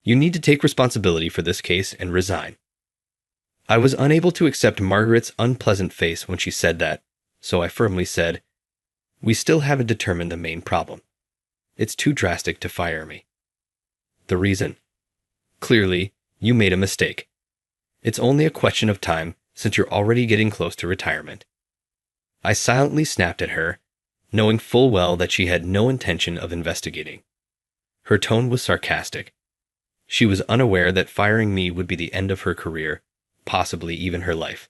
You need to take responsibility for this case and resign." I was unable to accept Margaret's unpleasant face when she said that, so I firmly said, "We still haven't determined the main problem. It's too drastic to fire me." "The reason?" "Clearly, you made a mistake. It's only a question of time since you're already getting close to retirement." I silently snapped at her, knowing full well that she had no intention of investigating. Her tone was sarcastic. She was unaware that firing me would be the end of her career, possibly even her life.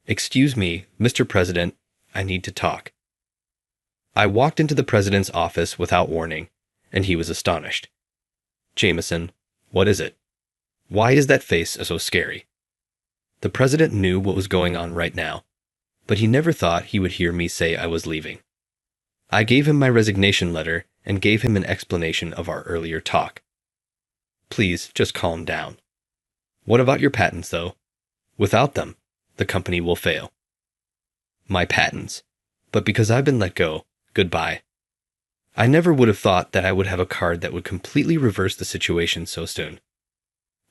"Excuse me, Mr. President, I need to talk." I walked into the president's office without warning, and he was astonished. "Jameson, what is it? Why is that face so scary?" The president knew what was going on right now, but he never thought he would hear me say I was leaving. I gave him my resignation letter and gave him an explanation of our earlier talk. "Please, just calm down. What about your patents, though? Without them, the company will fail." "My patents. But because I've been let go, goodbye." I never would have thought that I would have a card that would completely reverse the situation so soon.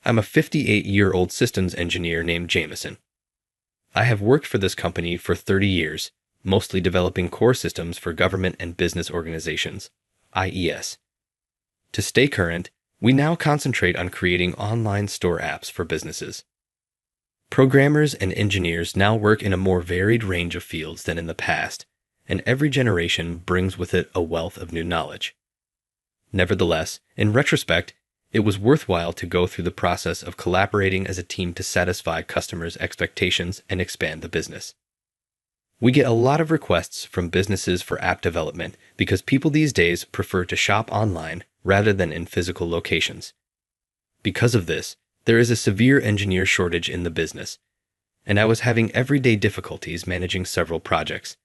I'm a 58-year-old systems engineer named Jameson. I have worked for this company for 30 years, mostly developing core systems for government and business organizations, IES. To stay current, we now concentrate on creating online store apps for businesses. Programmers and engineers now work in a more varied range of fields than in the past, and every generation brings with it a wealth of new knowledge. Nevertheless, in retrospect, it was worthwhile to go through the process of collaborating as a team to satisfy customers' expectations and expand the business. We get a lot of requests from businesses for app development because people these days prefer to shop online rather than in physical locations. Because of this, there is a severe engineer shortage in the business, and I was having everyday difficulties managing several projects.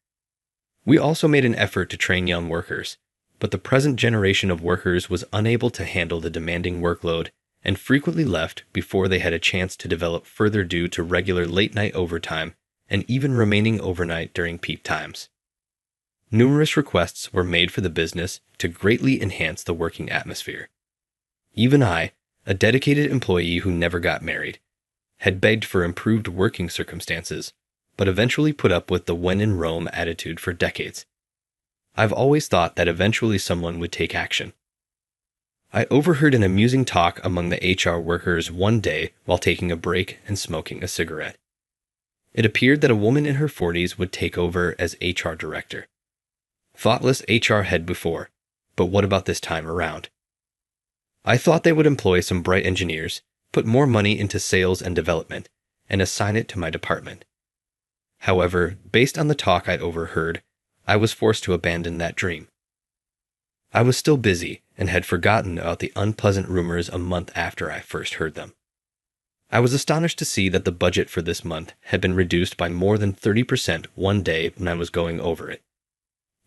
We also made an effort to train young workers, but the present generation of workers was unable to handle the demanding workload and frequently left before they had a chance to develop further due to regular late-night overtime and even remaining overnight during peak times. Numerous requests were made for the business to greatly enhance the working atmosphere. Even I, a dedicated employee who never got married, had begged for improved working circumstances, but eventually put up with the when in Rome attitude for decades. I've always thought that eventually someone would take action. I overheard an amusing talk among the HR workers one day while taking a break and smoking a cigarette. It appeared that a woman in her 40s would take over as HR director. Thoughtless HR head before, but what about this time around? I thought they would employ some bright engineers, put more money into sales and development, and assign it to my department. However, based on the talk I'd overheard, I was forced to abandon that dream. I was still busy and had forgotten about the unpleasant rumors a month after I first heard them. I was astonished to see that the budget for this month had been reduced by more than 30% one day when I was going over it.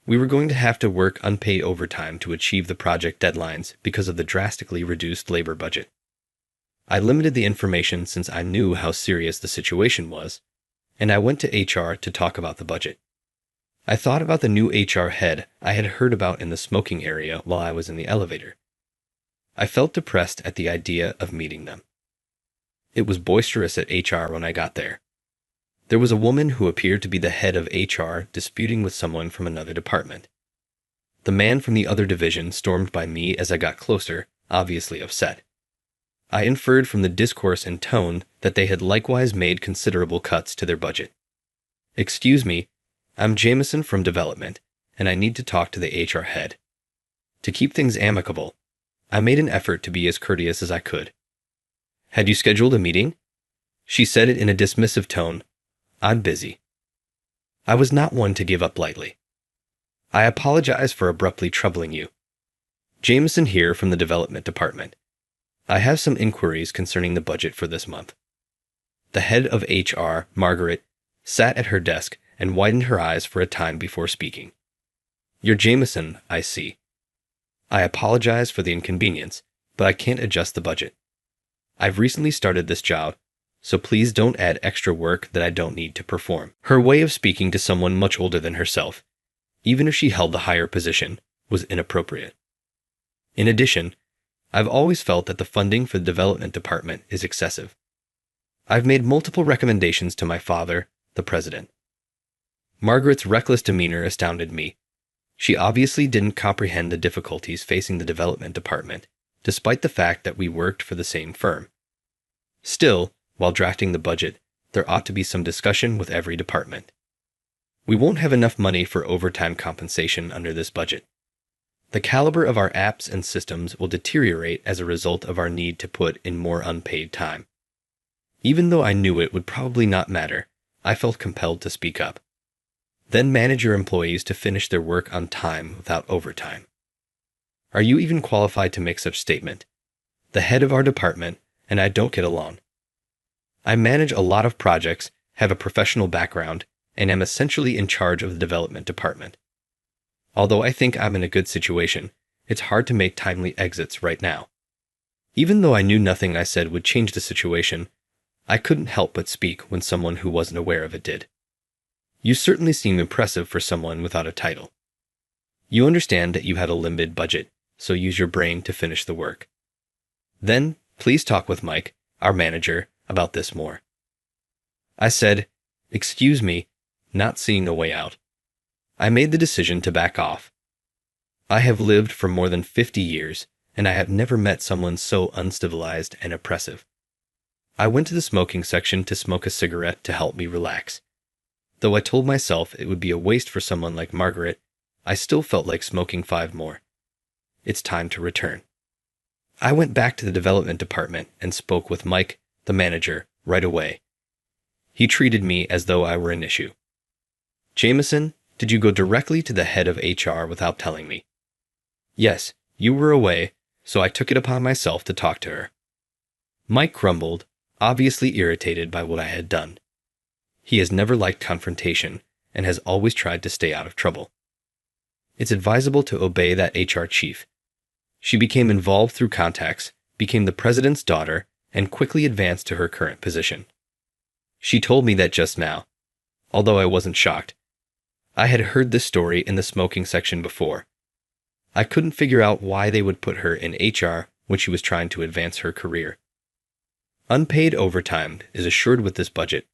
We were going to have to work unpaid overtime to achieve the project deadlines because of the drastically reduced labor budget. I limited the information since I knew how serious the situation was, and I went to HR to talk about the budget. I thought about the new HR head I had heard about in the smoking area while I was in the elevator. I felt depressed at the idea of meeting them. It was boisterous at HR when I got there. There was a woman who appeared to be the head of HR disputing with someone from another department. The man from the other division stormed by me as I got closer, obviously upset. I inferred from the discourse and tone that they had likewise made considerable cuts to their budget. "Excuse me, I'm Jameson from development, and I need to talk to the HR head." To keep things amicable, I made an effort to be as courteous as I could. "Had you scheduled a meeting?" She said it in a dismissive tone. "I'm busy." I was not one to give up lightly. "I apologize for abruptly troubling you. Jameson here from the development department. I have some inquiries concerning the budget for this month." The head of HR, Margaret, sat at her desk and widened her eyes for a time before speaking. "You're Jameson, I see. I apologize for the inconvenience, but I can't adjust the budget. I've recently started this job, so please don't add extra work that I don't need to perform." Her way of speaking to someone much older than herself, even if she held the higher position, was inappropriate. In addition, I've always felt that the funding for the development department is excessive. I've made multiple recommendations to my father, the president. Margaret's reckless demeanor astounded me. She obviously didn't comprehend the difficulties facing the development department, despite the fact that we worked for the same firm. Still, while drafting the budget, there ought to be some discussion with every department. We won't have enough money for overtime compensation under this budget. The caliber of our apps and systems will deteriorate as a result of our need to put in more unpaid time. Even though I knew it would probably not matter, I felt compelled to speak up. Then manage your employees to finish their work on time without overtime. Are you even qualified to make such statement? The head of our department and I don't get along. I manage a lot of projects, have a professional background, and am essentially in charge of the development department. Although I think I'm in a good situation, it's hard to make timely exits right now. Even though I knew nothing I said would change the situation, I couldn't help but speak when someone who wasn't aware of it did. You certainly seem impressive for someone without a title. You understand that you had a limited budget, so use your brain to finish the work. Then, please talk with Mike, our manager, about this more. I said, "Excuse me," not seeing a way out. I made the decision to back off. I have lived for more than 50 years, and I have never met someone so uncivilized and oppressive. I went to the smoking section to smoke a cigarette to help me relax. Though I told myself it would be a waste for someone like Margaret, I still felt like smoking 5 more. It's time to return. I went back to the development department and spoke with Mike, the manager, right away. He treated me as though I were an issue. "Jameson, did you go directly to the head of HR without telling me?" "Yes, you were away, so I took it upon myself to talk to her." Mike grumbled, obviously irritated by what I had done. He has never liked confrontation and has always tried to stay out of trouble. It's advisable to obey that HR chief. She became involved through contacts, became the president's daughter, and quickly advanced to her current position. She told me that just now, although I wasn't shocked. I had heard this story in the smoking section before. I couldn't figure out why they would put her in HR when she was trying to advance her career. Unpaid overtime is assured with this budget,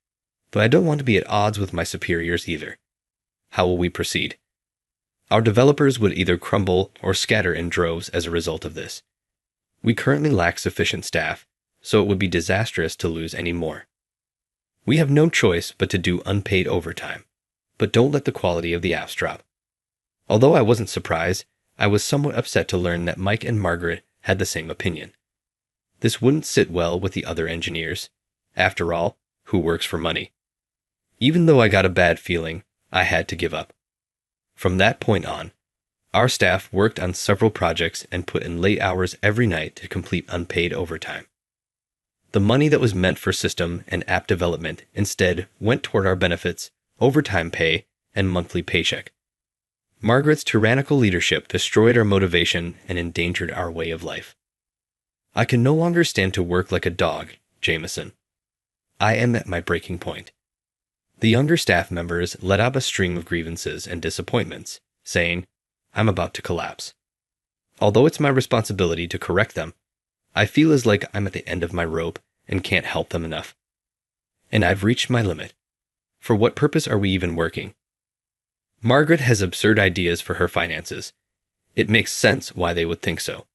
but I don't want to be at odds with my superiors either. How will we proceed? Our developers would either crumble or scatter in droves as a result of this. We currently lack sufficient staff, so it would be disastrous to lose any more. We have no choice but to do unpaid overtime, but don't let the quality of the apps drop. Although I wasn't surprised, I was somewhat upset to learn that Mike and Margaret had the same opinion. This wouldn't sit well with the other engineers. After all, who works for money? Even though I got a bad feeling, I had to give up. From that point on, our staff worked on several projects and put in late hours every night to complete unpaid overtime. The money that was meant for system and app development instead went toward our benefits, overtime pay, and monthly paycheck. Margaret's tyrannical leadership destroyed our motivation and endangered our way of life. I can no longer stand to work like a dog, Jameson. I am at my breaking point. The younger staff members let out a stream of grievances and disappointments, saying, "I'm about to collapse." Although it's my responsibility to correct them, I feel as like I'm at the end of my rope and can't help them enough. And I've reached my limit. For what purpose are we even working? Margaret has absurd ideas for her finances. It makes sense why they would think so.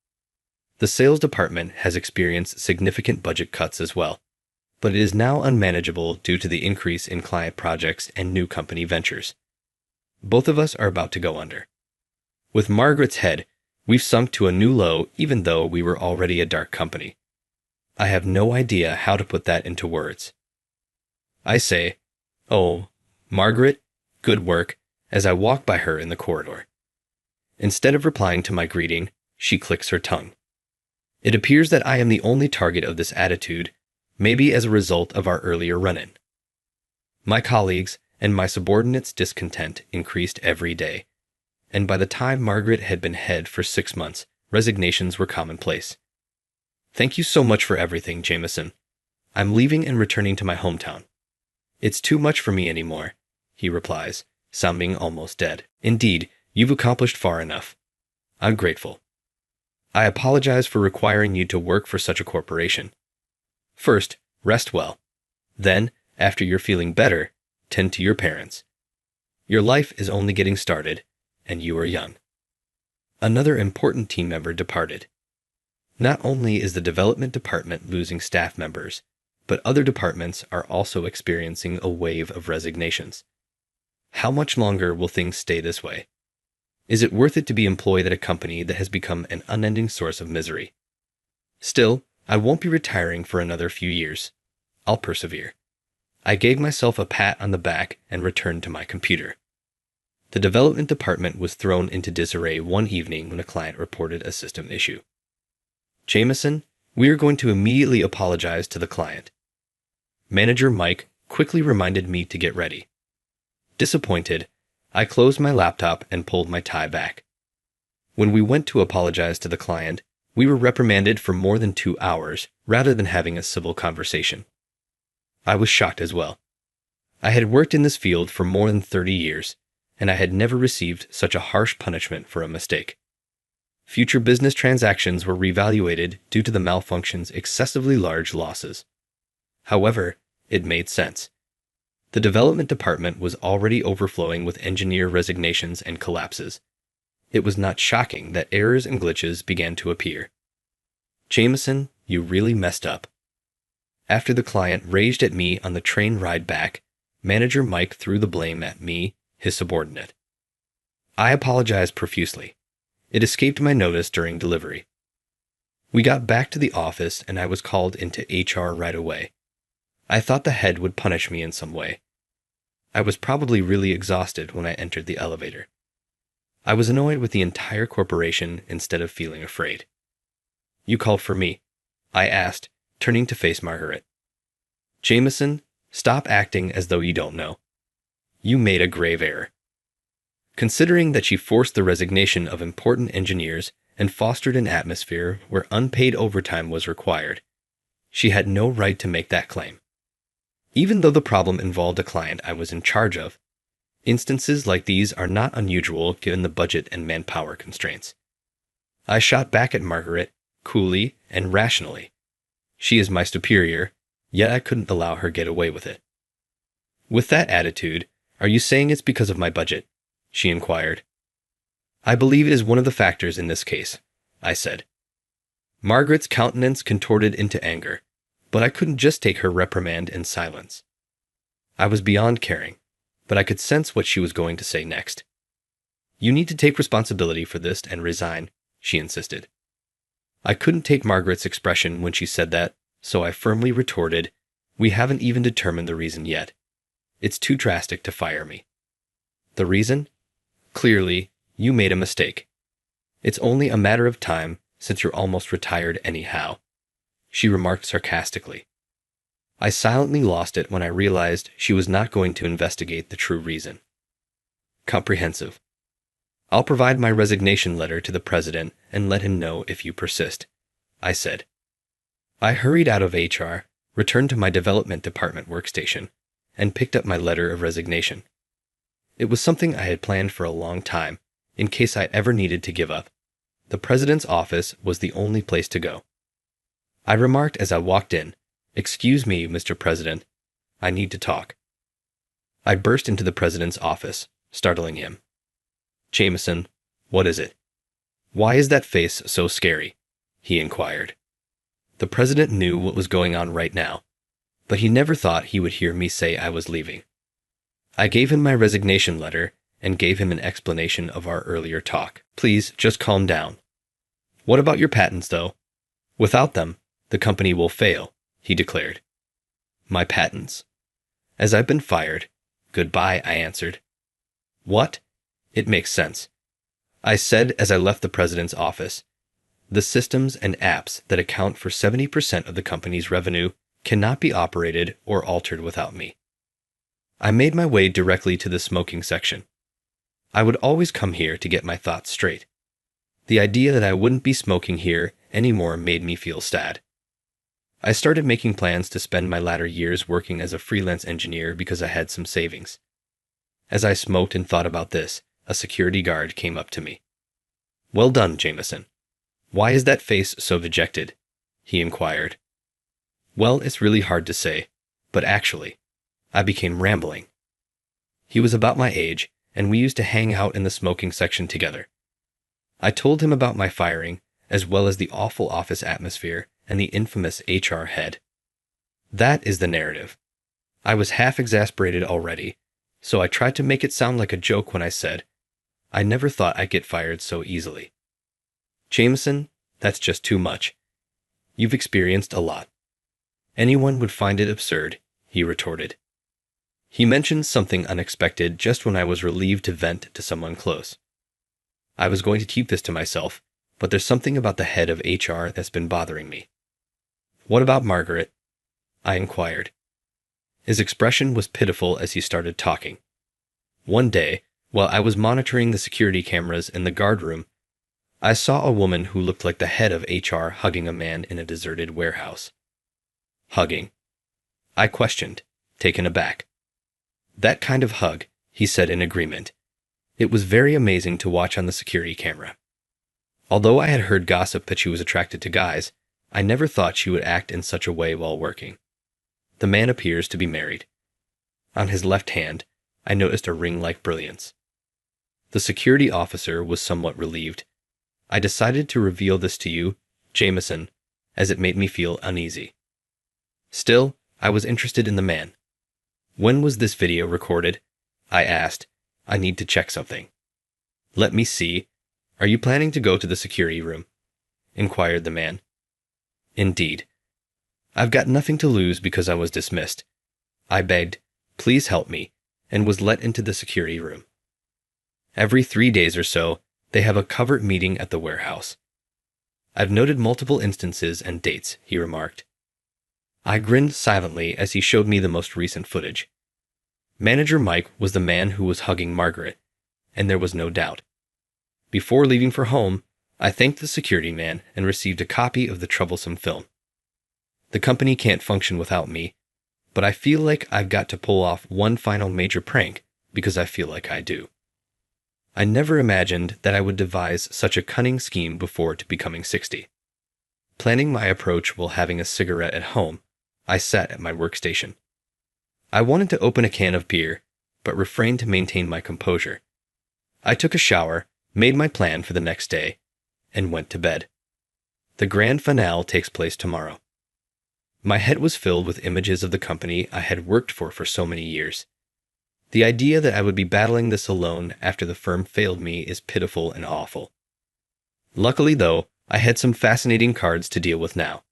The sales department has experienced significant budget cuts as well, but it is now unmanageable due to the increase in client projects and new company ventures. Both of us are about to go under. With Margaret's head, we've sunk to a new low even though we were already a dark company. I have no idea how to put that into words. I say, "Oh, Margaret, good work," as I walk by her in the corridor. Instead of replying to my greeting, she clicks her tongue. It appears that I am the only target of this attitude, maybe as a result of our earlier run-in. My colleagues and my subordinates' discontent increased every day, and by the time Margaret had been head for 6 months, resignations were commonplace. "Thank you so much for everything, Jameson. I'm leaving and returning to my hometown." "It's too much for me anymore," he replies, sounding almost dead. "Indeed, you've accomplished far enough. I'm grateful." I apologize for requiring you to work for such a corporation. First, rest well. Then, after you're feeling better, tend to your parents. Your life is only getting started, and you are young. Another important team member departed. Not only is the development department losing staff members, but other departments are also experiencing a wave of resignations. How much longer will things stay this way? Is it worth it to be employed at a company that has become an unending source of misery? Still, I won't be retiring for another few years. I'll persevere. I gave myself a pat on the back and returned to my computer. The development department was thrown into disarray one evening when a client reported a system issue. Jameson, we are going to immediately apologize to the client. Manager Mike quickly reminded me to get ready. Disappointed, I closed my laptop and pulled my tie back. When we went to apologize to the client, we were reprimanded for more than 2 hours rather than having a civil conversation. I was shocked as well. I had worked in this field for more than 30 years, and I had never received such a harsh punishment for a mistake. Future business transactions were reevaluated due to the malfunction's excessively large losses. However, it made sense. The development department was already overflowing with engineer resignations and collapses. It was not shocking that errors and glitches began to appear. Jameson, you really messed up. After the client raged at me on the train ride back, Manager Mike threw the blame at me, his subordinate. I apologized profusely. It escaped my notice during delivery. We got back to the office and I was called into HR right away. I thought the head would punish me in some way. I was probably really exhausted when I entered the elevator. I was annoyed with the entire corporation instead of feeling afraid. You called for me, I asked, turning to face Margaret. Jameson, stop acting as though you don't know. You made a grave error. Considering that she forced the resignation of important engineers and fostered an atmosphere where unpaid overtime was required, she had no right to make that claim. Even though the problem involved a client I was in charge of, instances like these are not unusual given the budget and manpower constraints. I shot back at Margaret, coolly and rationally. She is my superior, yet I couldn't allow her get away with it. With that attitude, are you saying it's because of my budget? She inquired. I believe it is one of the factors in this case, I said. Margaret's countenance contorted into anger, but I couldn't just take her reprimand in silence. I was beyond caring, but I could sense what she was going to say next. You need to take responsibility for this and resign, she insisted. I couldn't take Margaret's expression when she said that, so I firmly retorted, we haven't even determined the reason yet. It's too drastic to fire me. The reason? Clearly, you made a mistake. It's only a matter of time since you're almost retired anyhow, she remarked sarcastically. I silently lost it when I realized she was not going to investigate the true reason. Comprehensive. I'll provide my resignation letter to the president and let him know if you persist, I said. I hurried out of HR, returned to my development department workstation, and picked up my letter of resignation. It was something I had planned for a long time, in case I ever needed to give up. The president's office was the only place to go. I remarked as I walked in, "Excuse me, Mr. President. I need to talk." I burst into the president's office, startling him. Jameson, what is it? Why is that face so scary? He inquired. The president knew what was going on right now, but he never thought he would hear me say I was leaving. I gave him my resignation letter and gave him an explanation of our earlier talk. Please, just calm down. What about your patents, though? Without them, the company will fail, he declared. My patents. As I've been fired, goodbye, I answered. What? It makes sense, I said as I left the president's office. The systems and apps that account for 70% of the company's revenue cannot be operated or altered without me. I made my way directly to the smoking section. I would always come here to get my thoughts straight. The idea that I wouldn't be smoking here anymore made me feel sad. I started making plans to spend my latter years working as a freelance engineer because I had some savings. As I smoked and thought about this, a security guard came up to me. Well done, Jameson. "Why is that face so dejected?" he inquired. "Well, it's really hard to say, but actually, I became rambling." He was about my age, and we used to hang out in the smoking section together. I told him about my firing, as well as the awful office atmosphere and the infamous HR head. That is the narrative. I was half exasperated already, so I tried to make it sound like a joke when I said, "I never thought I'd get fired so easily." "Jameson, that's just too much. You've experienced a lot." "Anyone would find it absurd," he retorted. He mentioned something unexpected just when I was relieved to vent to someone close. I was going to keep this to myself, but there's something about the head of HR that's been bothering me. "What about Margaret?" I inquired. His expression was pitiful as he started talking. "One day, while I was monitoring the security cameras in the guard room, I saw a woman who looked like the head of HR hugging a man in a deserted warehouse." "Hugging?" I questioned, taken aback. "That kind of hug," he said in agreement. "It was very amazing to watch on the security camera. Although I had heard gossip that she was attracted to guys, I never thought she would act in such a way while working. The man appears to be married. On his left hand, I noticed a ring-like brilliance." The security officer was somewhat relieved. "I decided to reveal this to you, Jameson, as it made me feel uneasy." Still, I was interested in the man. "When was this video recorded?" I asked. "I need to check something." "Let me see. Are you planning to go to the security room?" inquired the man. "Indeed. I've got nothing to lose because I was dismissed." I begged, "Please help me," and was let into the security room. Every 3 days or so, they have a covert meeting at the warehouse. "I've noted multiple instances and dates," he remarked. I grinned silently as he showed me the most recent footage. Manager Mike was the man who was hugging Margaret, and there was no doubt. Before leaving for home, I thanked the security man and received a copy of the troublesome film. The company can't function without me, but I feel like I've got to pull off one final major prank because I feel like I do. I never imagined that I would devise such a cunning scheme before to becoming 60. Planning my approach while having a cigarette at home, I sat at my workstation. I wanted to open a can of beer, but refrained to maintain my composure. I took a shower, made my plan for the next day, and went to bed. The grand finale takes place tomorrow. My head was filled with images of the company I had worked for so many years. The idea that I would be battling this alone after the firm failed me is pitiful and awful. Luckily, though, I had some fascinating cards to deal with now.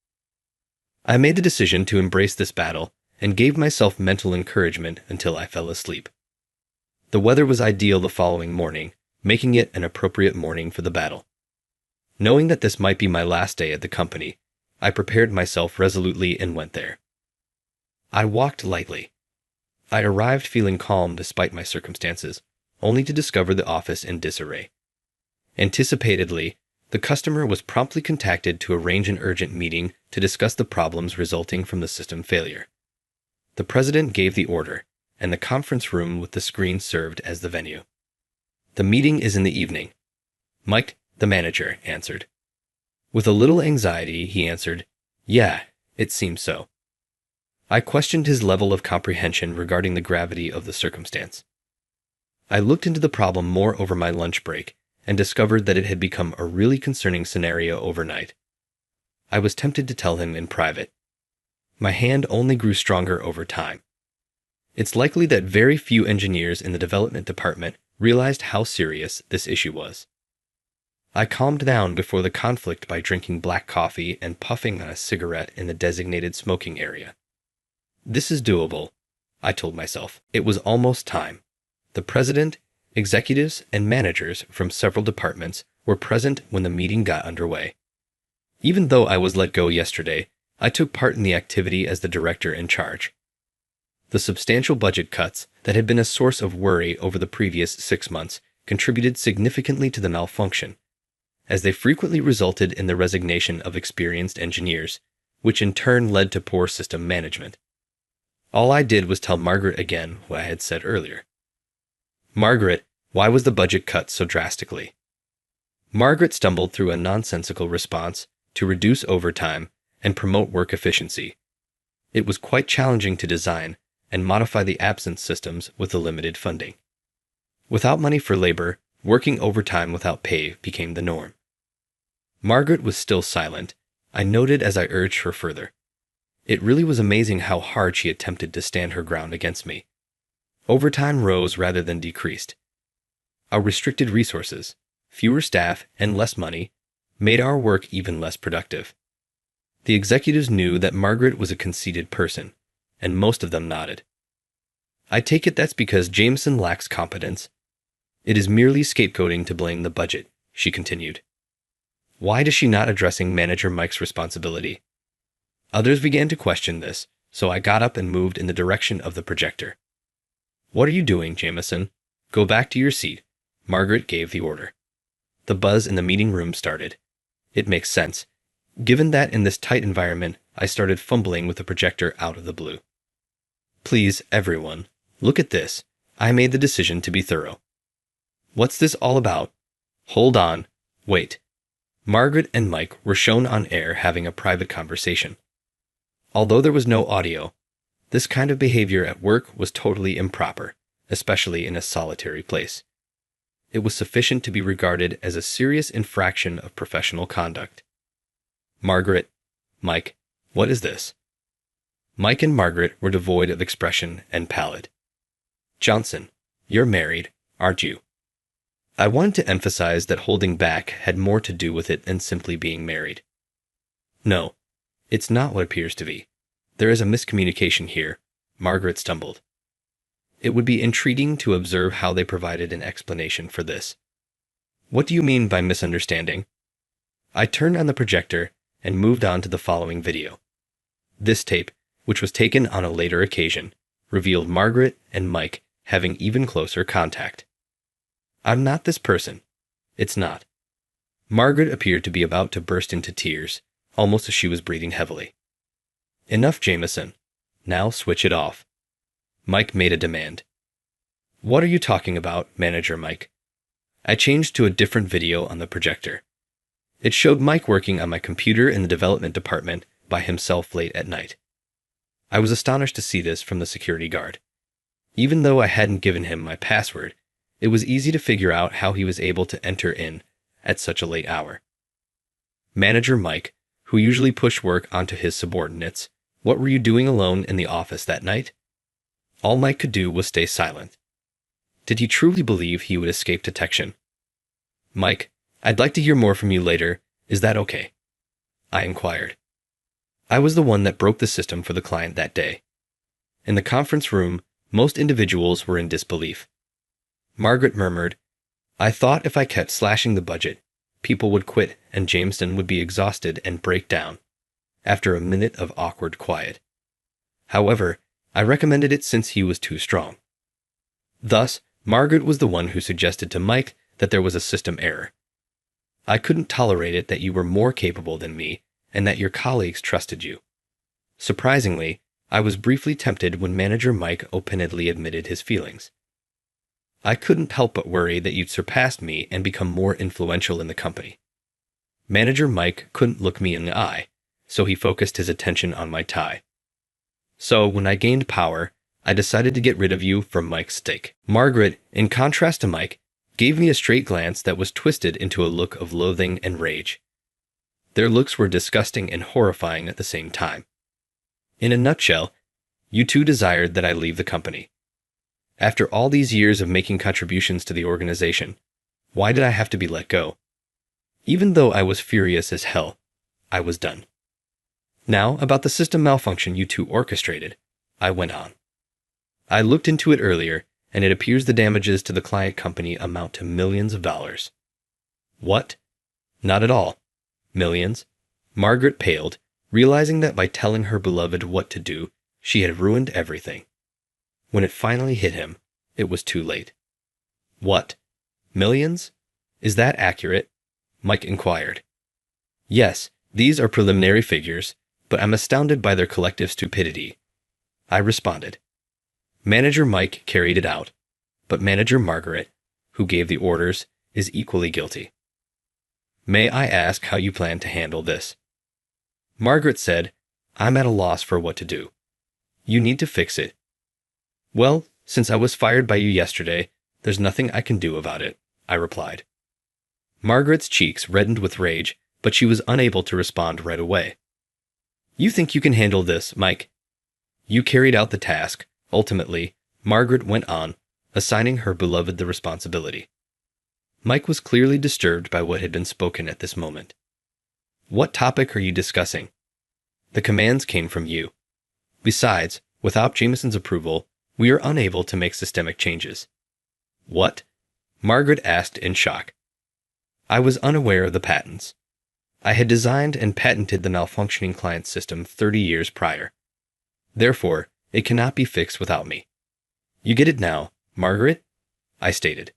I made the decision to embrace this battle and gave myself mental encouragement until I fell asleep. The weather was ideal the following morning, making it an appropriate morning for the battle. Knowing that this might be my last day at the company, I prepared myself resolutely and went there. I walked lightly. I arrived feeling calm despite my circumstances, only to discover the office in disarray. Anticipatedly, the customer was promptly contacted to arrange an urgent meeting to discuss the problems resulting from the system failure. The president gave the order, and the conference room with the screen served as the venue. "The meeting is in the evening." Mike, the manager, answered. With a little anxiety, he answered, "Yeah, it seems so." I questioned his level of comprehension regarding the gravity of the circumstance. I looked into the problem more over my lunch break and discovered that it had become a really concerning scenario overnight. I was tempted to tell him in private. My hand only grew stronger over time. It's likely that very few engineers in the development department realized how serious this issue was. I calmed down before the conflict by drinking black coffee and puffing on a cigarette in the designated smoking area. This is doable, I told myself. It was almost time. The president, executives, and managers from several departments were present when the meeting got underway. Even though I was let go yesterday, I took part in the activity as the director in charge. The substantial budget cuts that had been a source of worry over the previous 6 months contributed significantly to the malfunction, as they frequently resulted in the resignation of experienced engineers, which in turn led to poor system management. All I did was tell Margaret again what I had said earlier. "Margaret, why was the budget cut so drastically?" Margaret stumbled through a nonsensical response to reduce overtime and promote work efficiency. It was quite challenging to design and modify the absence systems with the limited funding. Without money for labor, working overtime without pay became the norm. Margaret was still silent, I noted as I urged her further. It really was amazing how hard she attempted to stand her ground against me. Overtime rose rather than decreased. Our restricted resources, fewer staff, and less money made our work even less productive. The executives knew that Margaret was a conceited person, and most of them nodded. I take it that's because Jameson lacks competence. It is merely scapegoating to blame the budget, she continued. Why is she not addressing Manager Mike's responsibility? Others began to question this, so I got up and moved in the direction of the projector. What are you doing, Jameson? Go back to your seat. Margaret gave the order. The buzz in the meeting room started. It makes sense, given that in this tight environment, I started fumbling with the projector out of the blue. Please, everyone, look at this. I made the decision to be thorough. What's this all about? Hold on. Wait. Margaret and Mike were shown on air having a private conversation. Although there was no audio, this kind of behavior at work was totally improper, especially in a solitary place. It was sufficient to be regarded as a serious infraction of professional conduct. Margaret, Mike, what is this? Mike and Margaret were devoid of expression and pallid. Johnson, you're married, aren't you? I wanted to emphasize that holding back had more to do with it than simply being married. No, it's not what appears to be. There is a miscommunication here, Margaret stumbled. It would be intriguing to observe how they provided an explanation for this. What do you mean by misunderstanding? I turned on the projector and moved on to the following video. This tape, which was taken on a later occasion, revealed Margaret and Mike having even closer contact. I'm not this person. It's not. Margaret appeared to be about to burst into tears, almost as she was breathing heavily. Enough, Jameson. Now switch it off. Mike made a demand. What are you talking about, Manager Mike? I changed to a different video on the projector. It showed Mike working on my computer in the development department by himself late at night. I was astonished to see this from the security guard. Even though I hadn't given him my password, it was easy to figure out how he was able to enter in at such a late hour. Manager Mike, who usually pushed work onto his subordinates, what were you doing alone in the office that night? All Mike could do was stay silent. Did he truly believe he would escape detection? Mike, I'd like to hear more from you later. Is that okay? I inquired. I was the one that broke the system for the client that day. In the conference room, most individuals were in disbelief. Margaret murmured, I thought if I kept slashing the budget, people would quit and Jameson would be exhausted and break down, after a minute of awkward quiet. However, I recommended it since he was too strong. Thus, Margaret was the one who suggested to Mike that there was a system error. I couldn't tolerate it that you were more capable than me and that your colleagues trusted you. Surprisingly, I was briefly tempted when Manager Mike openly admitted his feelings. I couldn't help but worry that you'd surpass me and become more influential in the company. Manager Mike couldn't look me in the eye, so he focused his attention on my tie. So when I gained power, I decided to get rid of you for Mike's sake. Margaret, in contrast to Mike, gave me a straight glance that was twisted into a look of loathing and rage. Their looks were disgusting and horrifying at the same time. In a nutshell, you two desired that I leave the company. After all these years of making contributions to the organization, why did I have to be let go? Even though I was furious as hell, I was done. Now, about the system malfunction you two orchestrated, I went on. I looked into it earlier, and it appears the damages to the client company amount to millions of dollars. What? Not at all. Millions? Margaret paled, realizing that by telling her beloved what to do, she had ruined everything. When it finally hit him, it was too late. What? Millions? Is that accurate? Mike inquired. Yes, these are preliminary figures, but I'm astounded by their collective stupidity. I responded. Manager Mike carried it out, but Manager Margaret, who gave the orders, is equally guilty. May I ask how you plan to handle this? Margaret said, I'm at a loss for what to do. You need to fix it. Well, since I was fired by you yesterday, there's nothing I can do about it, I replied. Margaret's cheeks reddened with rage, but she was unable to respond right away. You think you can handle this, Mike? You carried out the task. Ultimately, Margaret went on, assigning her beloved the responsibility. Mike was clearly disturbed by what had been spoken at this moment. What topic are you discussing? The commands came from you. Besides, without Jameson's approval, we are unable to make systemic changes. What? Margaret asked in shock. I was unaware of the patents. I had designed and patented the malfunctioning client system 30 years prior. Therefore, it cannot be fixed without me. You get it now, Margaret? I stated.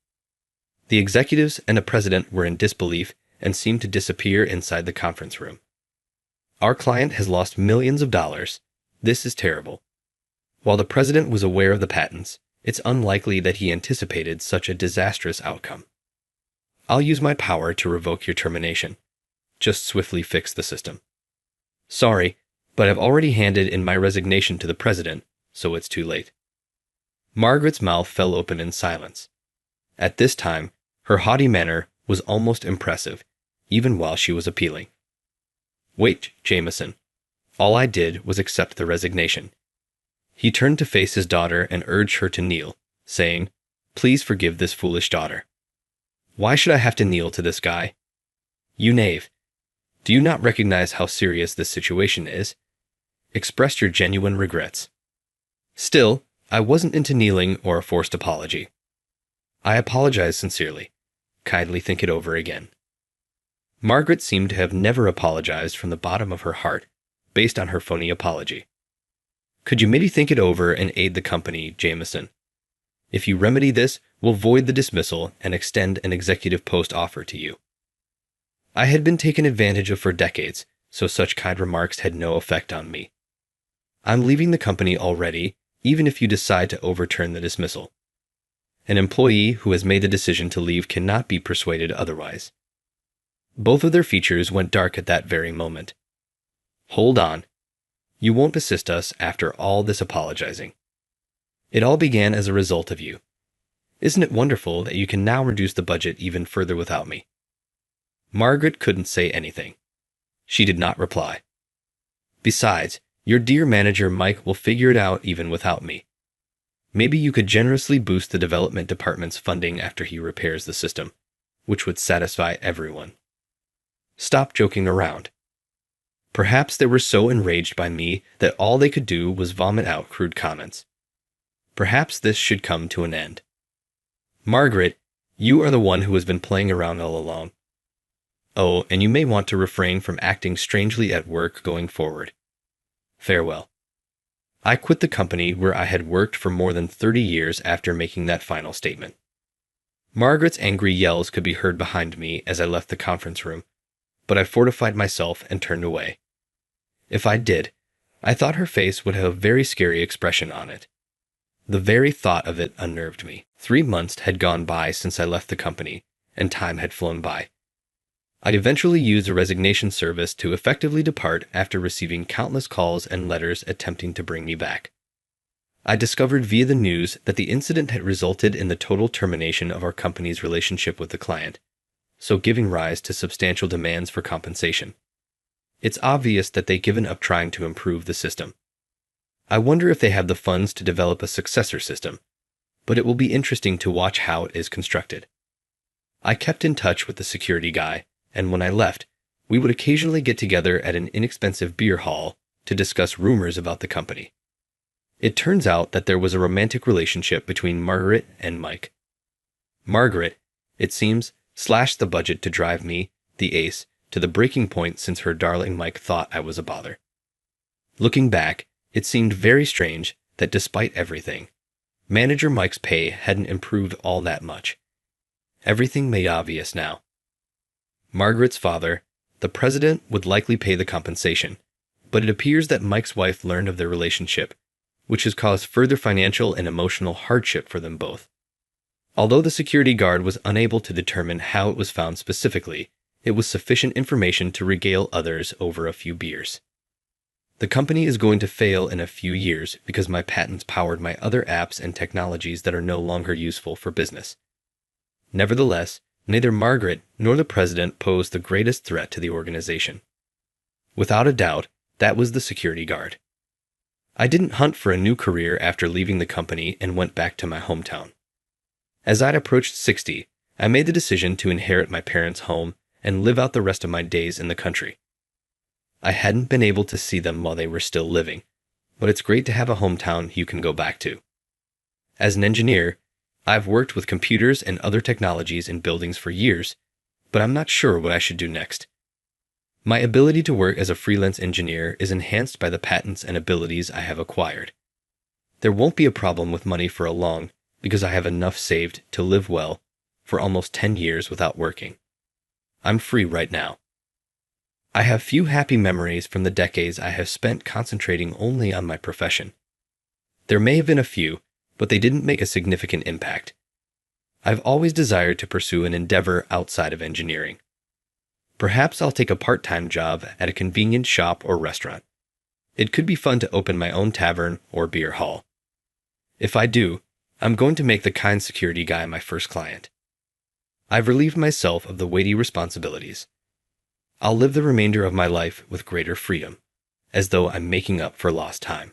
The executives and the president were in disbelief and seemed to disappear inside the conference room. Our client has lost millions of dollars. This is terrible. While the president was aware of the patents, it's unlikely that he anticipated such a disastrous outcome. I'll use my power to revoke your termination. Just swiftly fix the system. Sorry, but I've already handed in my resignation to the president, so it's too late. Margaret's mouth fell open in silence. At this time, her haughty manner was almost impressive, even while she was appealing. Wait, Jameson. All I did was accept the resignation. He turned to face his daughter and urged her to kneel, saying, Please forgive this foolish daughter. Why should I have to kneel to this guy? You knave. Do you not recognize how serious this situation is? Express your genuine regrets. Still, I wasn't into kneeling or a forced apology. I apologize sincerely. Kindly think it over again. Margaret seemed to have never apologized from the bottom of her heart, based on her phony apology. Could you maybe think it over and aid the company, Jameson? If you remedy this, we'll void the dismissal and extend an executive post offer to you. I had been taken advantage of for decades, so such kind remarks had no effect on me. I'm leaving the company already, even if you decide to overturn the dismissal. An employee who has made the decision to leave cannot be persuaded otherwise. Both of their features went dark at that very moment. Hold on. You won't assist us after all this apologizing. It all began as a result of you. Isn't it wonderful that you can now reduce the budget even further without me? Margaret couldn't say anything. She did not reply. Besides, your dear manager Mike will figure it out even without me. Maybe you could generously boost the development department's funding after he repairs the system, which would satisfy everyone. Stop joking around. Perhaps they were so enraged by me that all they could do was vomit out crude comments. Perhaps this should come to an end. Margaret, you are the one who has been playing around all along. Oh, and you may want to refrain from acting strangely at work going forward. Farewell. I quit the company where I had worked for more than 30 years after making that final statement. Margaret's angry yells could be heard behind me as I left the conference room, but I fortified myself and turned away. If I did, I thought her face would have a very scary expression on it. The very thought of it unnerved me. 3 months had gone by since I left the company, and time had flown by. I eventually used a resignation service to effectively depart after receiving countless calls and letters attempting to bring me back. I discovered via the news that the incident had resulted in the total termination of our company's relationship with the client, so giving rise to substantial demands for compensation. It's obvious that they've given up trying to improve the system. I wonder if they have the funds to develop a successor system, but it will be interesting to watch how it is constructed. I kept in touch with the security guy, and when I left, we would occasionally get together at an inexpensive beer hall to discuss rumors about the company. It turns out that there was a romantic relationship between Margaret and Mike. Margaret, it seems, slashed the budget to drive me, the ace, to the breaking point since her darling Mike thought I was a bother. Looking back, it seemed very strange that despite everything, Manager Mike's pay hadn't improved all that much. Everything made obvious now. Margaret's father, the president, would likely pay the compensation, but it appears that Mike's wife learned of their relationship, which has caused further financial and emotional hardship for them both. Although the security guard was unable to determine how it was found specifically, It was sufficient information to regale others over a few beers. The company is going to fail in a few years because my patents powered my other apps and technologies that are no longer useful for business. Nevertheless, neither Margaret nor the president posed the greatest threat to the organization. Without a doubt, that was the security guard. I didn't hunt for a new career after leaving the company and went back to my hometown. As I'd approached 60, I made the decision to inherit my parents' home and live out the rest of my days in the country. I hadn't been able to see them while they were still living, but it's great to have a hometown you can go back to. As an engineer, I've worked with computers and other technologies in buildings for years, but I'm not sure what I should do next. My ability to work as a freelance engineer is enhanced by the patents and abilities I have acquired. There won't be a problem with money for a long, because I have enough saved to live well for almost 10 years without working. I'm free right now. I have few happy memories from the decades I have spent concentrating only on my profession. There may have been a few, but they didn't make a significant impact. I've always desired to pursue an endeavor outside of engineering. Perhaps I'll take a part-time job at a convenience shop or restaurant. It could be fun to open my own tavern or beer hall. If I do, I'm going to make the kind security guy my first client. I've relieved myself of the weighty responsibilities. I'll live the remainder of my life with greater freedom, as though I'm making up for lost time.